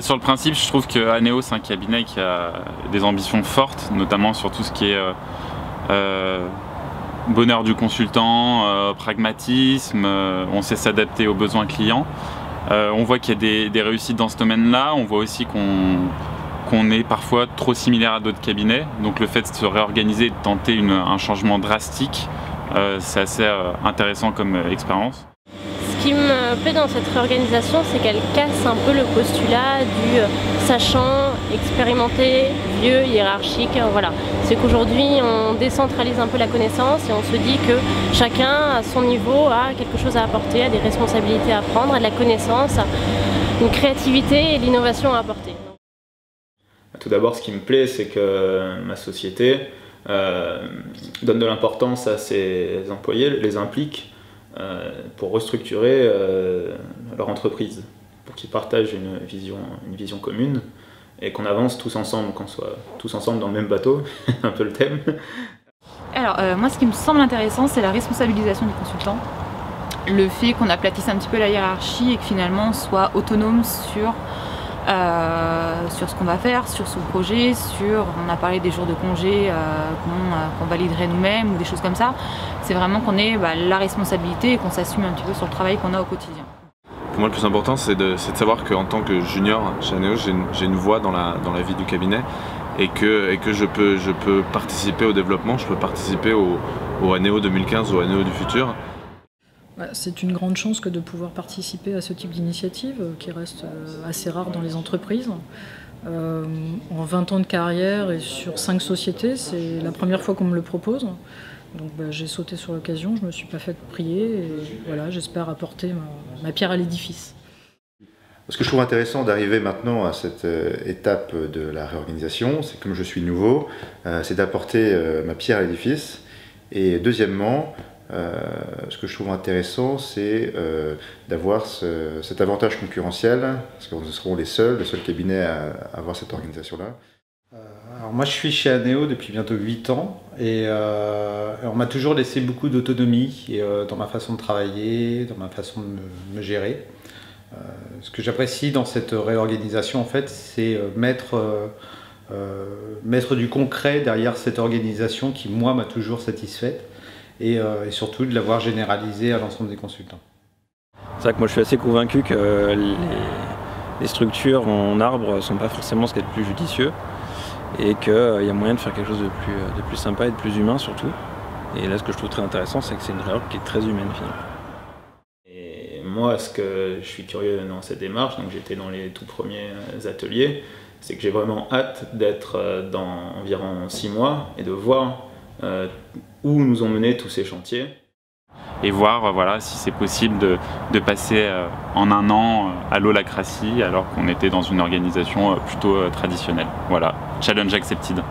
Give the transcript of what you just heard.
Sur le principe, je trouve que Anéo, c'est un cabinet qui a des ambitions fortes, notamment sur tout ce qui est bonheur du consultant, pragmatisme, on sait s'adapter aux besoins clients. On voit qu'il y a des réussites dans ce domaine-là, on voit aussi qu'on est parfois trop similaire à d'autres cabinets, donc le fait de se réorganiser et de tenter un changement drastique, c'est assez intéressant comme expérience. Ce qui me plaît dans cette réorganisation, c'est qu'elle casse un peu le postulat du sachant, expérimenté, vieux, hiérarchique. Voilà. C'est qu'aujourd'hui, on décentralise un peu la connaissance et on se dit que chacun, à son niveau, a quelque chose à apporter, a des responsabilités à prendre, a de la connaissance, une créativité et l'innovation à apporter. Tout d'abord, ce qui me plaît, c'est que ma société donne de l'importance à ses employés, les implique pour restructurer leur entreprise, pour qu'ils partagent une vision commune et qu'on avance tous ensemble, qu'on soit tous ensemble dans le même bateau, un peu le thème. Alors moi, ce qui me semble intéressant, c'est la responsabilisation du consultant, le fait qu'on aplatisse un petit peu la hiérarchie et que finalement on soit autonome sur ce qu'on va faire, sur son projet, on a parlé des jours de congé qu'on validerait nous-mêmes ou des choses comme ça. C'est vraiment qu'on ait la responsabilité et qu'on s'assume un petit peu sur le travail qu'on a au quotidien. Pour moi, le plus important, c'est de savoir qu'en tant que junior chez Anéo, j'ai une voix dans la vie du cabinet et que je peux participer au développement, je peux participer au Anéo 2015 ou au Anéo du futur. C'est une grande chance que de pouvoir participer à ce type d'initiative qui reste assez rare dans les entreprises. En 20 ans de carrière et sur 5 sociétés, c'est la première fois qu'on me le propose. Donc j'ai sauté sur l'occasion, je ne me suis pas fait prier et voilà, j'espère apporter ma pierre à l'édifice. Ce que je trouve intéressant d'arriver maintenant à cette étape de la réorganisation, c'est que comme je suis nouveau, c'est d'apporter ma pierre à l'édifice. Et deuxièmement, ce que je trouve intéressant, c'est d'avoir cet avantage concurrentiel, parce que nous serons le seul cabinet à avoir cette organisation-là. Alors moi je suis chez Anéo depuis bientôt 8 ans et on m'a toujours laissé beaucoup d'autonomie dans ma façon de travailler, dans ma façon de me gérer. Ce que j'apprécie dans cette réorganisation en fait, c'est mettre du concret derrière cette organisation qui moi m'a toujours satisfaite. Et surtout de l'avoir généralisé à l'ensemble des consultants. C'est vrai que moi je suis assez convaincu que les structures en arbre ne sont pas forcément ce qu'il y a de plus judicieux et qu'il y a moyen de faire quelque chose de plus sympa et de plus humain surtout. Et là ce que je trouve très intéressant, c'est que c'est une réorg qui est très humaine finalement. Et moi, ce que je suis curieux dans cette démarche, donc j'étais dans les tout premiers ateliers, c'est que j'ai vraiment hâte d'être dans environ 6 mois et de voir où nous ont mené tous ces chantiers. Et voir si c'est possible de passer en un an à l'holacratie alors qu'on était dans une organisation plutôt traditionnelle. Voilà, challenge accepted.